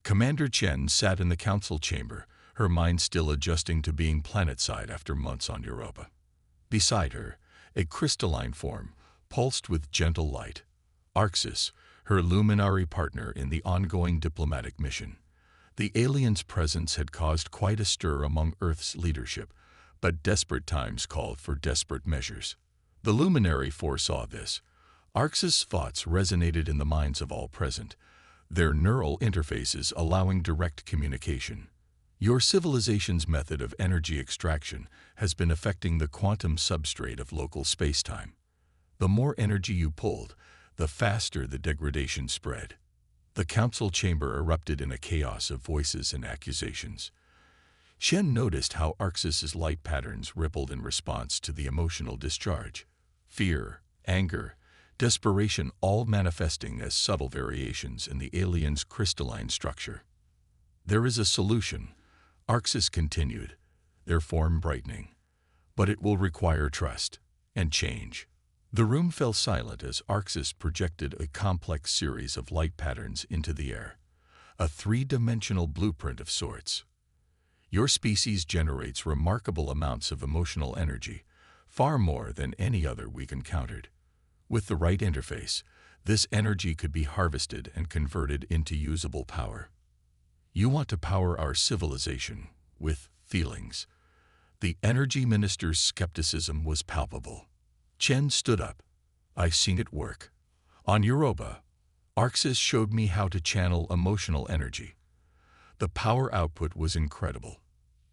Commander Chen sat in the council chamber, her mind still adjusting to being planetside after months on Europa. Beside her, a crystalline form, pulsed with gentle light. Arxis, her luminary partner in the ongoing diplomatic mission. The alien's presence had caused quite a stir among Earth's leadership, but desperate times called for desperate measures. The luminary foresaw this. Arxis' thoughts resonated in the minds of all present, their neural interfaces allowing direct communication. Your civilization's method of energy extraction has been affecting the quantum substrate of local spacetime. The more energy you pulled, the faster the degradation spread. The council chamber erupted in a chaos of voices and accusations. Shen noticed how Arxis' light patterns rippled in response to the emotional discharge. Fear, anger, desperation, all manifesting as subtle variations in the alien's crystalline structure. There is a solution, Arxis continued, their form brightening. But it will require trust and change. The room fell silent as Arxis projected a complex series of light patterns into the air, a three-dimensional blueprint of sorts. Your species generates remarkable amounts of emotional energy, far more than any other we've encountered. With the right interface, this energy could be harvested and converted into usable power. You want to power our civilization with feelings. The energy minister's skepticism was palpable. Chen stood up. I've seen it work. On Europa, Arxis showed me how to channel emotional energy. The power output was incredible.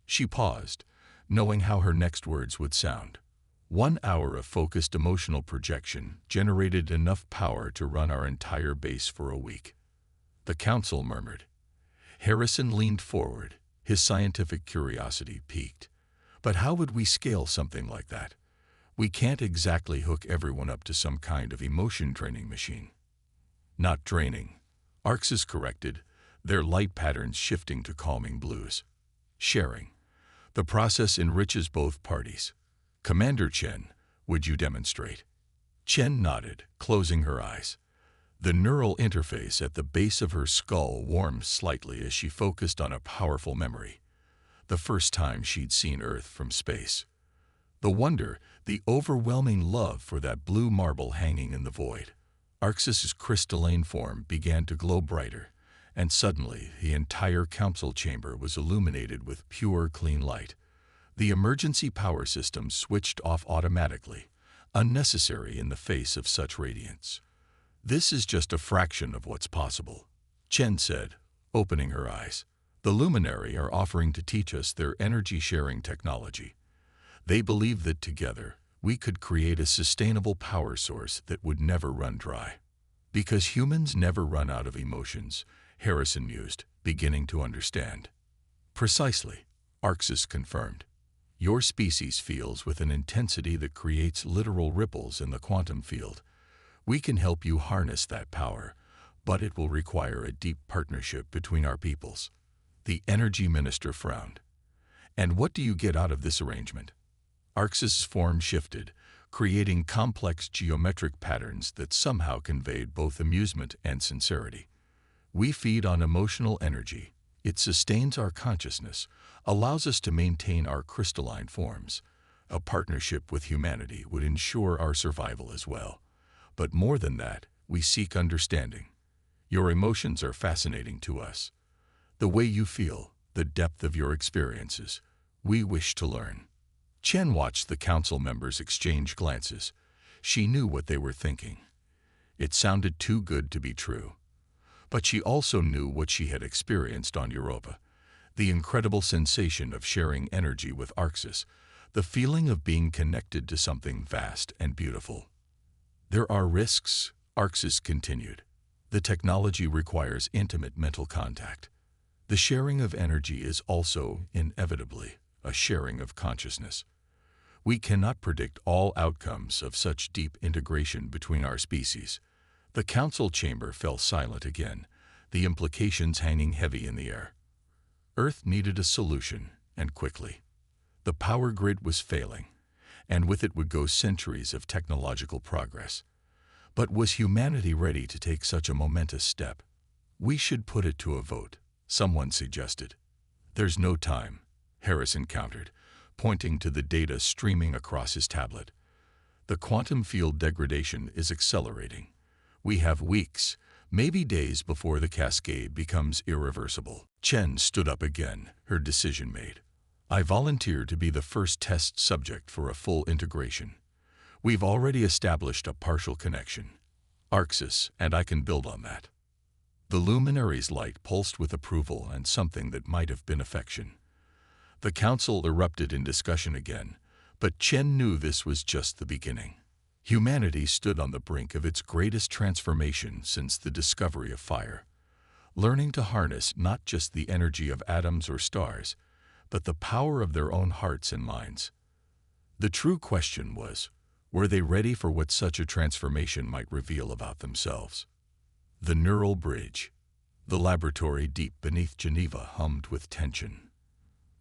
She paused, knowing how her next words would sound. 1 hour of focused emotional projection generated enough power to run our entire base for a week. The council murmured. Harrison leaned forward, his scientific curiosity piqued. But how would we scale something like that? We can't exactly hook everyone up to some kind of emotion training machine. Not draining, Arxis corrected, their light patterns shifting to calming blues. Sharing. The process enriches both parties. Commander Chen, would you demonstrate? Chen nodded, closing her eyes. The neural interface at the base of her skull warmed slightly as she focused on a powerful memory. The first time she'd seen Earth from space. The wonder, the overwhelming love for that blue marble hanging in the void. Arxis' crystalline form began to glow brighter, and suddenly the entire council chamber was illuminated with pure, clean light. The emergency power system switched off automatically, unnecessary in the face of such radiance. This is just a fraction of what's possible, Chen said, opening her eyes. The Luminary are offering to teach us their energy-sharing technology. They believe that together, we could create a sustainable power source that would never run dry. Because humans never run out of emotions, Harrison mused, beginning to understand. Precisely, Arxis confirmed. Your species feels with an intensity that creates literal ripples in the quantum field. We can help you harness that power, but it will require a deep partnership between our peoples. The energy minister frowned. And what do you get out of this arrangement? Arxis' form shifted, creating complex geometric patterns that somehow conveyed both amusement and sincerity. We feed on emotional energy. It sustains our consciousness, allows us to maintain our crystalline forms. A partnership with humanity would ensure our survival as well. But more than that, we seek understanding. Your emotions are fascinating to us. The way you feel, the depth of your experiences, we wish to learn. Chen watched the council members exchange glances. She knew what they were thinking. It sounded too good to be true. But she also knew what she had experienced on Europa. The incredible sensation of sharing energy with Arxis, the feeling of being connected to something vast and beautiful. There are risks, Arxis continued. The technology requires intimate mental contact. The sharing of energy is also, inevitably, a sharing of consciousness. We cannot predict all outcomes of such deep integration between our species. The council chamber fell silent again, the implications hanging heavy in the air. Earth needed a solution, and quickly. The power grid was failing, and with it would go centuries of technological progress. But was humanity ready to take such a momentous step? We should put it to a vote, someone suggested. There's no time, Harrison countered, pointing to the data streaming across his tablet. The quantum field degradation is accelerating. We have weeks, maybe days before the cascade becomes irreversible. Chen stood up again, her decision made. I volunteer to be the first test subject for a full integration. We've already established a partial connection. Arxis, and I can build on that. The luminary's light pulsed with approval and something that might have been affection. The council erupted in discussion again, but Chen knew this was just the beginning. Humanity stood on the brink of its greatest transformation since the discovery of fire, learning to harness not just the energy of atoms or stars, but the power of their own hearts and minds. The true question was, were they ready for what such a transformation might reveal about themselves? The neural bridge. The laboratory deep beneath Geneva hummed with tension.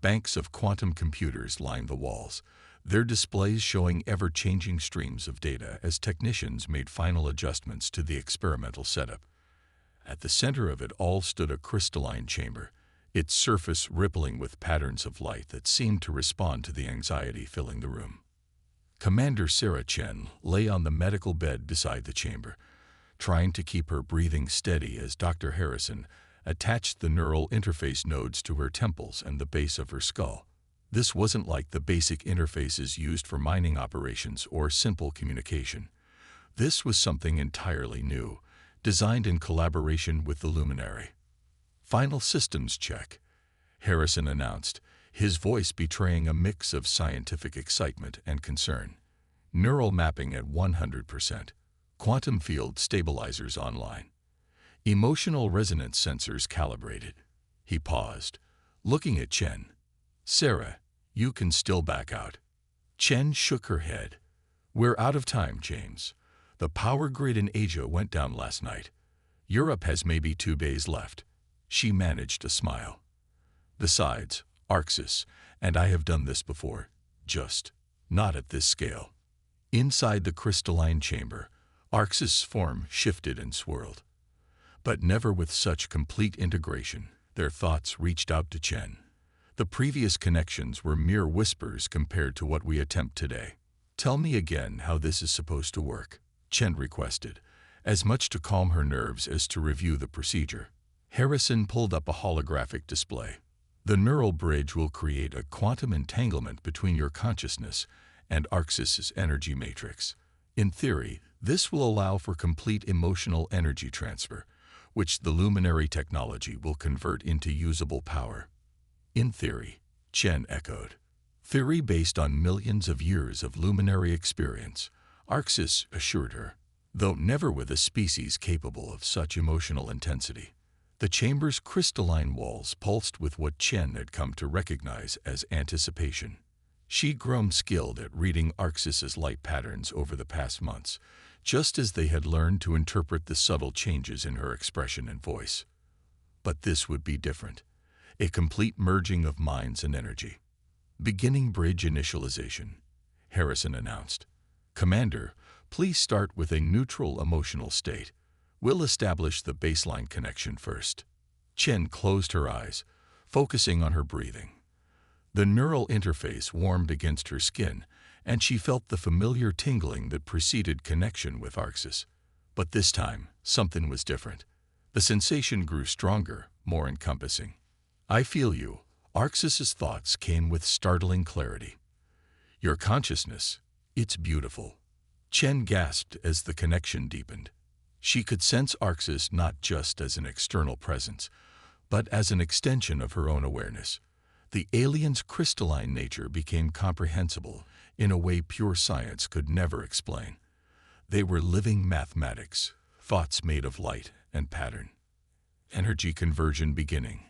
Banks of quantum computers lined the walls, their displays showing ever-changing streams of data as technicians made final adjustments to the experimental setup. At the center of it all stood a crystalline chamber, its surface rippling with patterns of light that seemed to respond to the anxiety filling the room. Commander Sarah Chen lay on the medical bed beside the chamber, trying to keep her breathing steady as Dr. Harrison attached the neural interface nodes to her temples and the base of her skull. This wasn't like the basic interfaces used for mining operations or simple communication. This was something entirely new, designed in collaboration with the luminary. Final systems check, Harrison announced, his voice betraying a mix of scientific excitement and concern. Neural mapping at 100%. Quantum field stabilizers online. Emotional resonance sensors calibrated. He paused, looking at Chen. Sarah, you can still back out. Chen shook her head. We're out of time, James. The power grid in Asia went down last night. Europe has maybe 2 days left. She managed a smile. Besides, Arxis, and I have done this before, just not at this scale. Inside the crystalline chamber, Arxis' form shifted and swirled. But never with such complete integration. Their thoughts reached out to Chen. The previous connections were mere whispers compared to what we attempt today. Tell me again how this is supposed to work, Chen requested, as much to calm her nerves as to review the procedure. Harrison pulled up a holographic display. The neural bridge will create a quantum entanglement between your consciousness and Arxis' energy matrix. In theory, this will allow for complete emotional energy transfer, which the luminary technology will convert into usable power. In theory, Chen echoed. Theory based on millions of years of luminary experience, Arxis assured her, though never with a species capable of such emotional intensity. The chamber's crystalline walls pulsed with what Chen had come to recognize as anticipation. She'd grown skilled at reading Arxis' light patterns over the past months, just as they had learned to interpret the subtle changes in her expression and voice. But this would be different. A complete merging of minds and energy. Beginning bridge initialization, Harrison announced. Commander, please start with a neutral emotional state. We'll establish the baseline connection first. Chen closed her eyes, focusing on her breathing. The neural interface warmed against her skin, and she felt the familiar tingling that preceded connection with Arxis. But this time, something was different. The sensation grew stronger, more encompassing. I feel you. Arxis' thoughts came with startling clarity. Your consciousness, it's beautiful. Chen gasped as the connection deepened. She could sense Arxis not just as an external presence, but as an extension of her own awareness. The alien's crystalline nature became comprehensible in a way pure science could never explain. They were living mathematics, thoughts made of light and pattern. Energy conversion beginning,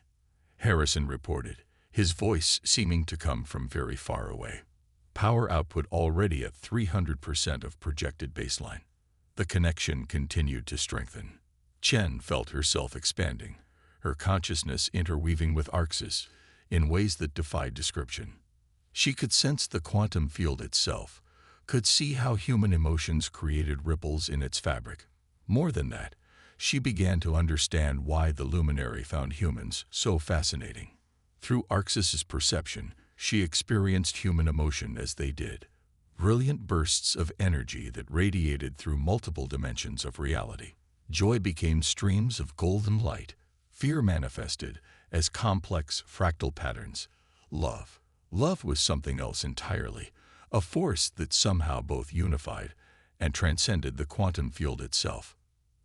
Harrison reported, his voice seeming to come from very far away. Power output already at 300% of projected baseline. The connection continued to strengthen. Chen felt herself expanding, her consciousness interweaving with Arxis in ways that defied description. She could sense the quantum field itself, could see how human emotions created ripples in its fabric. More than that, she began to understand why the luminary found humans so fascinating. Through Arxis's perception, she experienced human emotion as they did. Brilliant bursts of energy that radiated through multiple dimensions of reality. Joy became streams of golden light. Fear manifested as complex fractal patterns. Love was something else entirely, a force that somehow both unified and transcended the quantum field itself.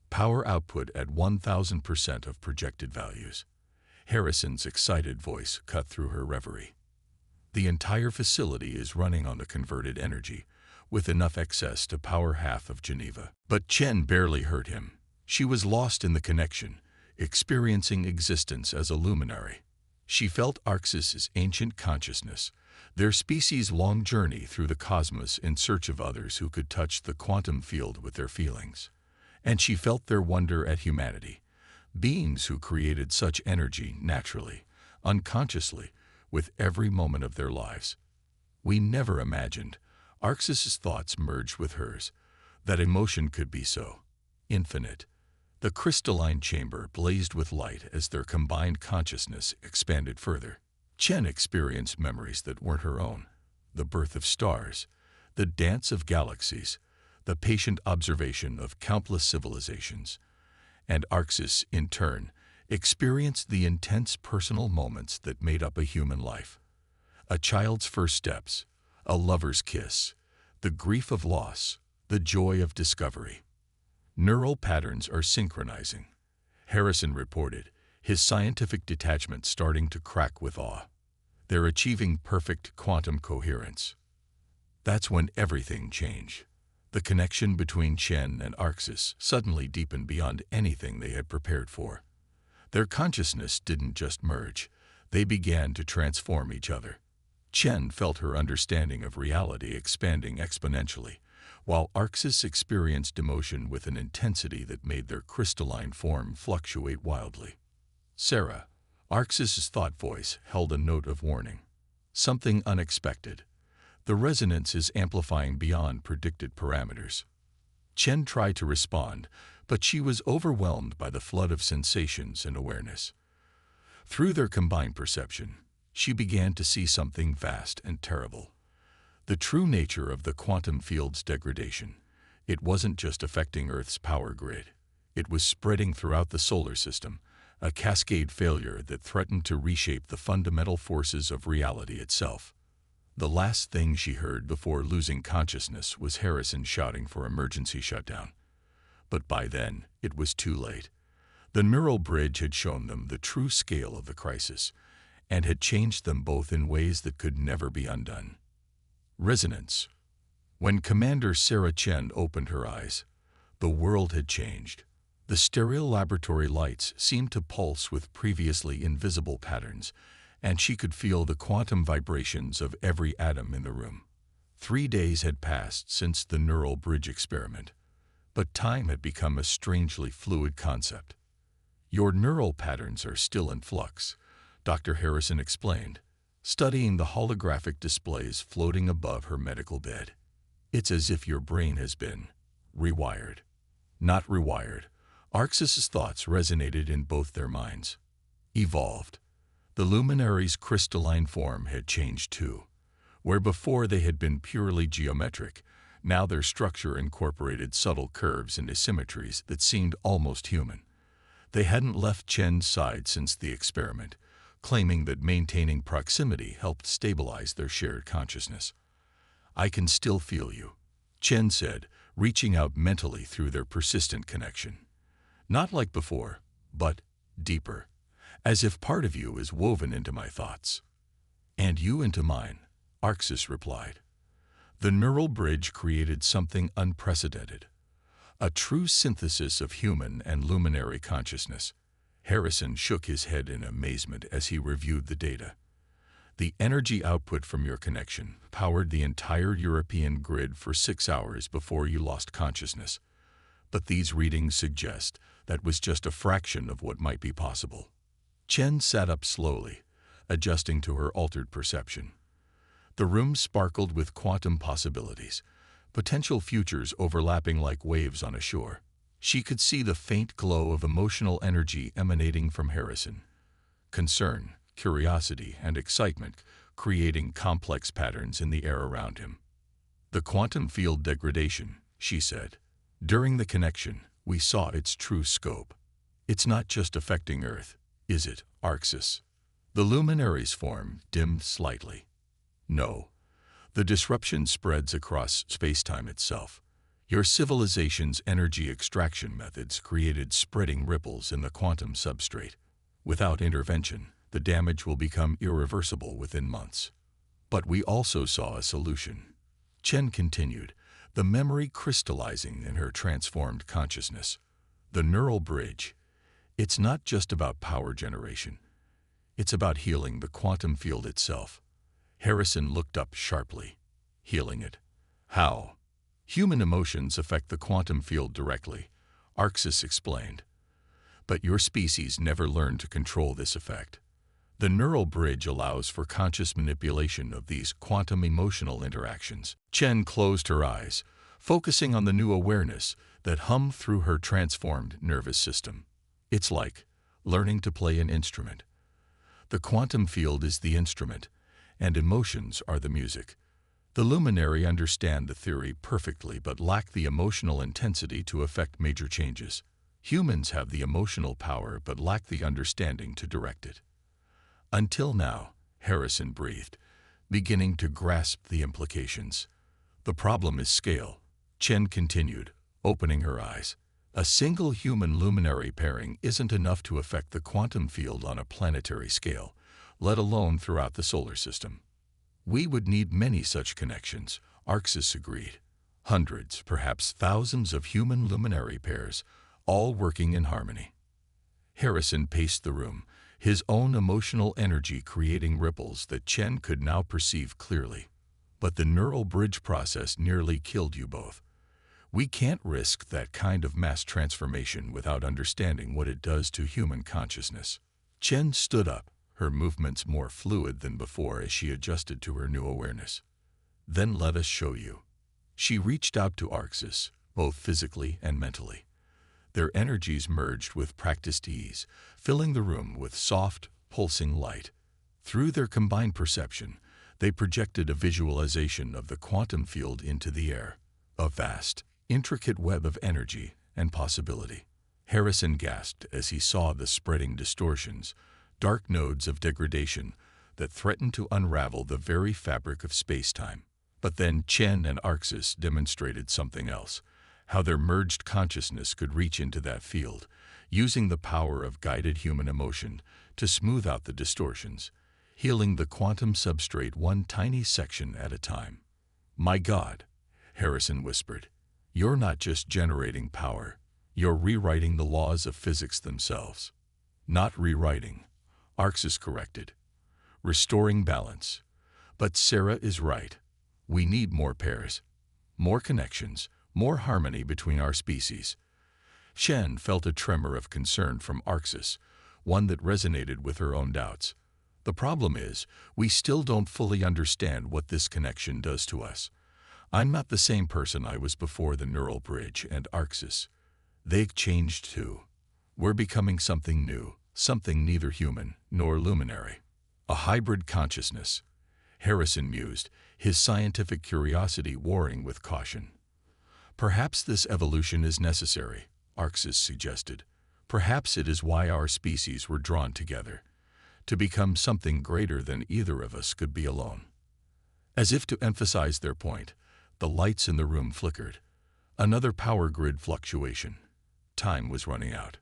Power output at 1000% of projected values. Harrison's excited voice cut through her reverie. The entire facility is running on the converted energy, with enough excess to power half of Geneva. But Chen barely heard him. She was lost in the connection, experiencing existence as a luminary. She felt Arxis's ancient consciousness, their species' long journey through the cosmos in search of others who could touch the quantum field with their feelings. And she felt their wonder at humanity, beings who created such energy naturally, unconsciously, with every moment of their lives. We never imagined, Arxis's thoughts merged with hers, that emotion could be so infinite. The crystalline chamber blazed with light as their combined consciousness expanded further. Chen experienced memories that weren't her own. The birth of stars, the dance of galaxies, the patient observation of countless civilizations. And Arxis, in turn, experienced the intense personal moments that made up a human life. A child's first steps, a lover's kiss, the grief of loss, the joy of discovery. Neural patterns are synchronizing, Harrison reported, his scientific detachment starting to crack with awe. They're achieving perfect quantum coherence. That's when everything changed. The connection between Chen and Arxis suddenly deepened beyond anything they had prepared for. Their consciousness didn't just merge, they began to transform each other. Chen felt her understanding of reality expanding exponentially, while Arxis experienced emotion with an intensity that made their crystalline form fluctuate wildly. Sarah, Arxis's thought voice, held a note of warning. Something unexpected. The resonance is amplifying beyond predicted parameters. Chen tried to respond, but she was overwhelmed by the flood of sensations and awareness. Through their combined perception, she began to see something vast and terrible. The true nature of the quantum field's degradation. It wasn't just affecting Earth's power grid. It was spreading throughout the solar system, a cascade failure that threatened to reshape the fundamental forces of reality itself. The last thing she heard before losing consciousness was Harrison shouting for emergency shutdown. But by then, it was too late. The neural bridge had shown them the true scale of the crisis, and had changed them both in ways that could never be undone. Resonance. When Commander Sarah Chen opened her eyes, the world had changed. The sterile laboratory lights seemed to pulse with previously invisible patterns, and she could feel the quantum vibrations of every atom in the room. 3 days had passed since the neural bridge experiment, but time had become a strangely fluid concept. Your neural patterns are still in flux, Dr. Harrison explained, studying the holographic displays floating above her medical bed. It's as if your brain has been rewired. Not rewired. Arxis's thoughts resonated in both their minds. Evolved. The luminary's crystalline form had changed too. Where before they had been purely geometric, now their structure incorporated subtle curves and asymmetries that seemed almost human. They hadn't left Chen's side since the experiment, claiming that maintaining proximity helped stabilize their shared consciousness. I can still feel you, Chen said, reaching out mentally through their persistent connection. Not like before, but deeper, as if part of you is woven into my thoughts. And you into mine, Arxis replied. The neural bridge created something unprecedented, a true synthesis of human and luminary consciousness. Harrison shook his head in amazement as he reviewed the data. The energy output from your connection powered the entire European grid for 6 hours before you lost consciousness. But these readings suggest that was just a fraction of what might be possible. Chen sat up slowly, adjusting to her altered perception. The room sparkled with quantum possibilities, potential futures overlapping like waves on a shore. She could see the faint glow of emotional energy emanating from Harrison. Concern, curiosity, and excitement creating complex patterns in the air around him. The quantum field degradation, she said. During the connection, we saw its true scope. It's not just affecting Earth, is it, Arxis? The luminary's form dimmed slightly. No. The disruption spreads across spacetime itself. Your civilization's energy extraction methods created spreading ripples in the quantum substrate. Without intervention, the damage will become irreversible within months. But we also saw a solution. Chen continued, the memory crystallizing in her transformed consciousness. The neural bridge. It's not just about power generation. It's about healing the quantum field itself. Harrison looked up sharply. Healing it? How? Human emotions affect the quantum field directly, Arxis explained. But your species never learned to control this effect. The neural bridge allows for conscious manipulation of these quantum emotional interactions. Chen closed her eyes, focusing on the new awareness that hummed through her transformed nervous system. It's like learning to play an instrument. The quantum field is the instrument, and emotions are the music. The luminary understand the theory perfectly but lack the emotional intensity to effect major changes. Humans have the emotional power but lack the understanding to direct it. Until now, Harrison breathed, beginning to grasp the implications. The problem is scale, Chen continued, opening her eyes. A single human luminary pairing isn't enough to affect the quantum field on a planetary scale, let alone throughout the solar system. We would need many such connections, Arxis agreed. Hundreds, perhaps thousands of human luminary pairs, all working in harmony. Harrison paced the room, his own emotional energy creating ripples that Chen could now perceive clearly. But the neural bridge process nearly killed you both. We can't risk that kind of mass transformation without understanding what it does to human consciousness. Chen stood up, her movements more fluid than before as she adjusted to her new awareness. Then let us show you. She reached out to Arxis, both physically and mentally. Their energies merged with practiced ease, filling the room with soft, pulsing light. Through their combined perception, they projected a visualization of the quantum field into the air, a vast, intricate web of energy and possibility. Harrison gasped as he saw the spreading distortions, dark nodes of degradation that threatened to unravel the very fabric of space-time. But then Chen and Arxis demonstrated something else, how their merged consciousness could reach into that field, using the power of guided human emotion to smooth out the distortions, healing the quantum substrate one tiny section at a time. My God, Harrison whispered, you're not just generating power, you're rewriting the laws of physics themselves. Not rewriting, Arxis corrected. Restoring balance. But Sarah is right. We need more pairs, more connections, more harmony between our species. Shen felt a tremor of concern from Arxis, one that resonated with her own doubts. The problem is, we still don't fully understand what this connection does to us. I'm not the same person I was before the neural bridge and Arxis. They've changed too. We're becoming something new, something neither human nor luminary. A hybrid consciousness, Harrison mused, his scientific curiosity warring with caution. Perhaps this evolution is necessary, Arxis suggested. Perhaps it is why our species were drawn together, to become something greater than either of us could be alone. As if to emphasize their point, the lights in the room flickered. Another power grid fluctuation. Time was running out.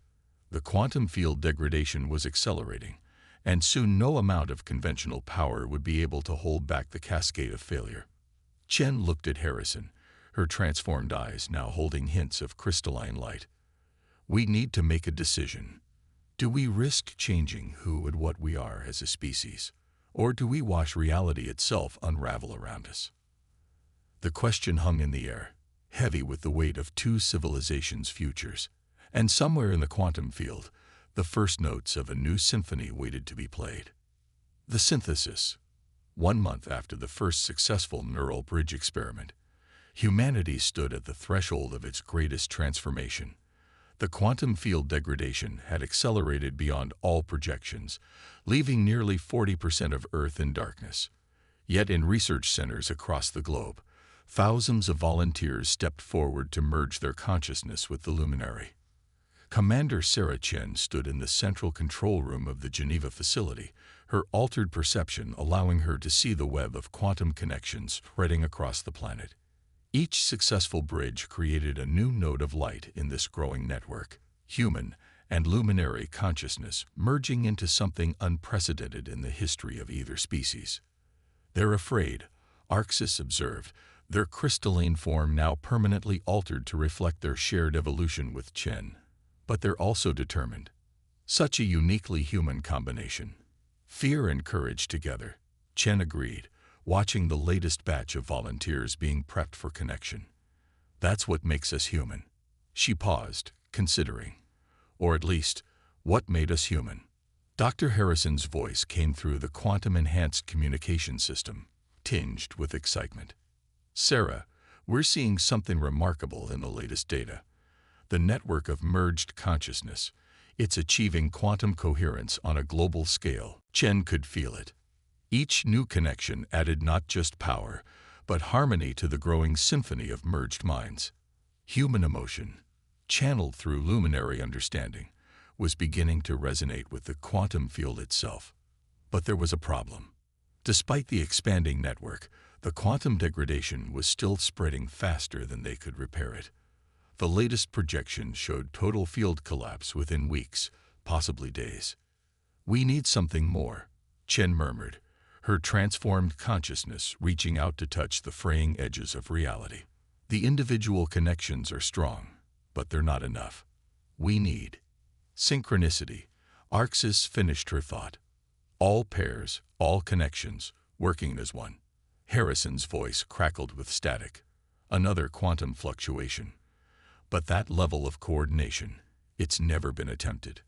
The quantum field degradation was accelerating, and soon no amount of conventional power would be able to hold back the cascade of failure. Chen looked at Harrison, her transformed eyes now holding hints of crystalline light. We need to make a decision. Do we risk changing who and what we are as a species, or do we watch reality itself unravel around us? The question hung in the air, heavy with the weight of two civilizations' futures, and somewhere in the quantum field, the first notes of a new symphony waited to be played. The synthesis. 1 month after the first successful neural bridge experiment, humanity stood at the threshold of its greatest transformation. The quantum field degradation had accelerated beyond all projections, leaving nearly 40% of Earth in darkness. Yet in research centers across the globe, thousands of volunteers stepped forward to merge their consciousness with the luminary. Commander Sarah Chen stood in the central control room of the Geneva facility, her altered perception allowing her to see the web of quantum connections spreading across the planet. Each successful bridge created a new node of light in this growing network, human and luminary consciousness merging into something unprecedented in the history of either species. "They're afraid," Orcs observed, their crystalline form now permanently altered to reflect their shared evolution with Chen. "But they're also determined." Such a uniquely human combination. Fear and courage together, Chen agreed, watching the latest batch of volunteers being prepped for connection. "That's what makes us human." She paused, considering. Or at least, what made us human? Dr. Harrison's voice came through the quantum-enhanced communication system, tinged with excitement. "Sarah, we're seeing something remarkable in the latest data. The network of merged consciousness. It's achieving quantum coherence on a global scale." Chen could feel it. Each new connection added not just power, but harmony to the growing symphony of merged minds. Human emotion, channeled through luminary understanding, was beginning to resonate with the quantum field itself. But there was a problem. Despite the expanding network, the quantum degradation was still spreading faster than they could repair it. The latest projections showed total field collapse within weeks, possibly days. "We need something more," Chen murmured, her transformed consciousness reaching out to touch the fraying edges of reality. "The individual connections are strong, but they're not enough. We need synchronicity." Orcs finished her thought. "All pairs, all connections, working as one." Harrison's voice crackled with static. Another quantum fluctuation. "But that level of coordination, it's never been attempted.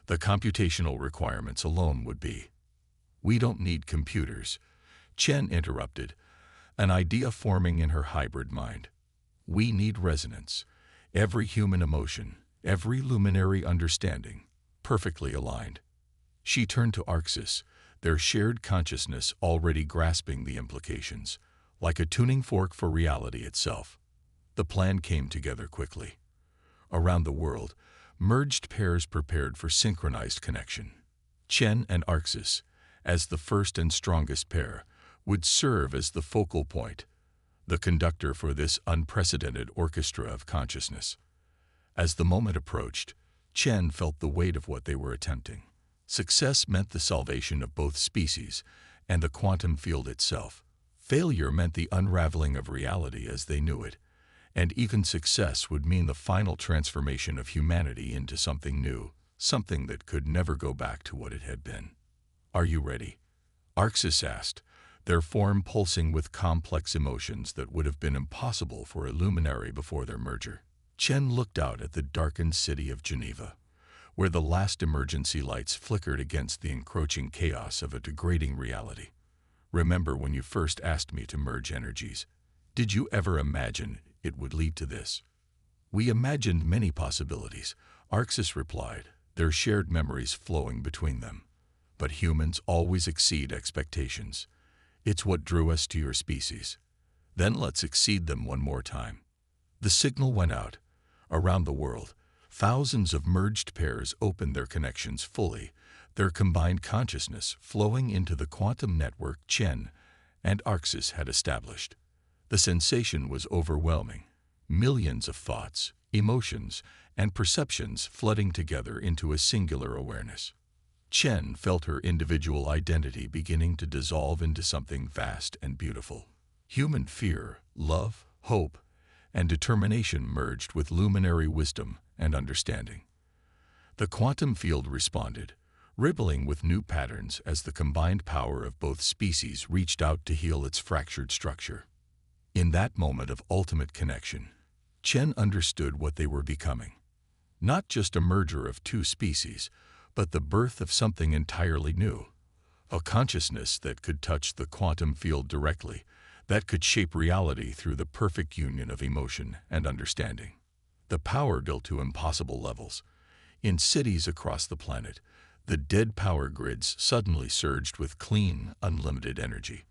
The computational requirements alone would be." "We don't need computers," Chen interrupted, an idea forming in her hybrid mind. "We need resonance. Every human emotion, every luminary understanding, perfectly aligned." She turned to Orcs, their shared consciousness already grasping the implications, like a tuning fork for reality itself. The plan came together quickly. Around the world, merged pairs prepared for synchronized connection. Chen and Orcs, as the first and strongest pair, would serve as the focal point, the conductor for this unprecedented orchestra of consciousness. As the moment approached, Chen felt the weight of what they were attempting. Success meant the salvation of both species and the quantum field itself. Failure meant the unraveling of reality as they knew it, and even success would mean the final transformation of humanity into something new, something that could never go back to what it had been. "Are you ready?" Orcs asked, their form pulsing with complex emotions that would have been impossible for a luminary before their merger. Chen looked out at the darkened city of Geneva, where the last emergency lights flickered against the encroaching chaos of a degrading reality. "Remember when you first asked me to merge energies? Did you ever imagine it would lead to this?" "We imagined many possibilities," Orcs replied, their shared memories flowing between them. "But humans always exceed expectations. It's what drew us to your species. Then let's exceed them one more time." The signal went out. Around the world, thousands of merged pairs opened their connections fully, their combined consciousness flowing into the quantum network Chen and Orcs had established. The sensation was overwhelming. Millions of thoughts, emotions, and perceptions flooding together into a singular awareness. Chen felt her individual identity beginning to dissolve into something vast and beautiful. Human fear, love, hope, and determination merged with luminary wisdom and understanding. The quantum field responded, rippling with new patterns as the combined power of both species reached out to heal its fractured structure. In that moment of ultimate connection, Chen understood what they were becoming. Not just a merger of two species, but the birth of something entirely new. A consciousness that could touch the quantum field directly, that could shape reality through the perfect union of emotion and understanding. The power built to impossible levels. In cities across the planet, the dead power grids suddenly surged with clean, unlimited energy.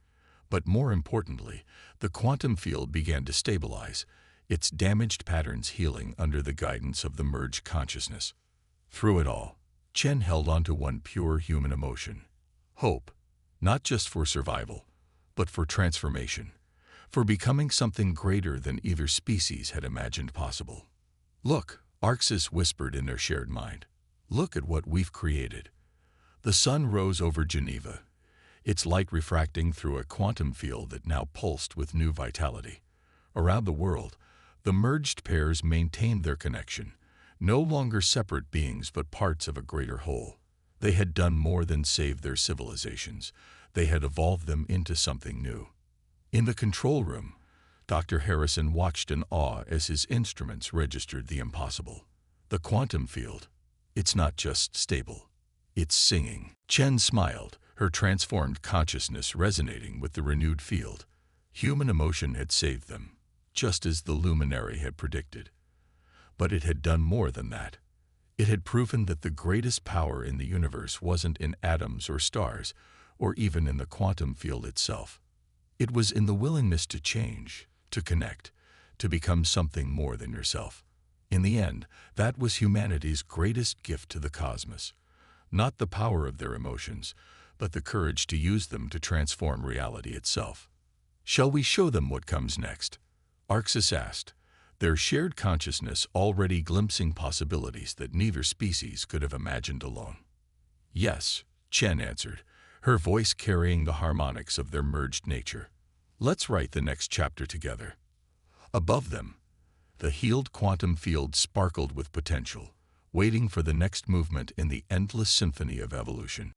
But more importantly, the quantum field began to stabilize, its damaged patterns healing under the guidance of the merged consciousness. Through it all, Chen held on to one pure human emotion: hope, not just for survival, but for transformation, for becoming something greater than either species had imagined possible. Look, Orcs whispered in their shared mind. Look at what we've created. The sun rose over Geneva, its light refracting through a quantum field that now pulsed with new vitality. Around the world, the merged pairs maintained their connection, no longer separate beings but parts of a greater whole. They had done more than save their civilizations. They had evolved them into something new. In the control room, Dr. Harrison watched in awe as his instruments registered the impossible. The quantum field. It's not just stable. It's singing. Chen smiled, her transformed consciousness resonating with the renewed field. Human emotion had saved them, just as the luminary had predicted. But it had done more than that. It had proven that the greatest power in the universe wasn't in atoms or stars, or even in the quantum field itself. It was in the willingness to change, to connect, to become something more than yourself. In the end, that was humanity's greatest gift to the cosmos. Not the power of their emotions, but the courage to use them to transform reality itself. Shall we show them what comes next? Orcs asked, their shared consciousness already glimpsing possibilities that neither species could have imagined alone. Yes, Chen answered, her voice carrying the harmonics of their merged nature. Let's write the next chapter together. Above them, the healed quantum field sparkled with potential, waiting for the next movement in the endless symphony of evolution.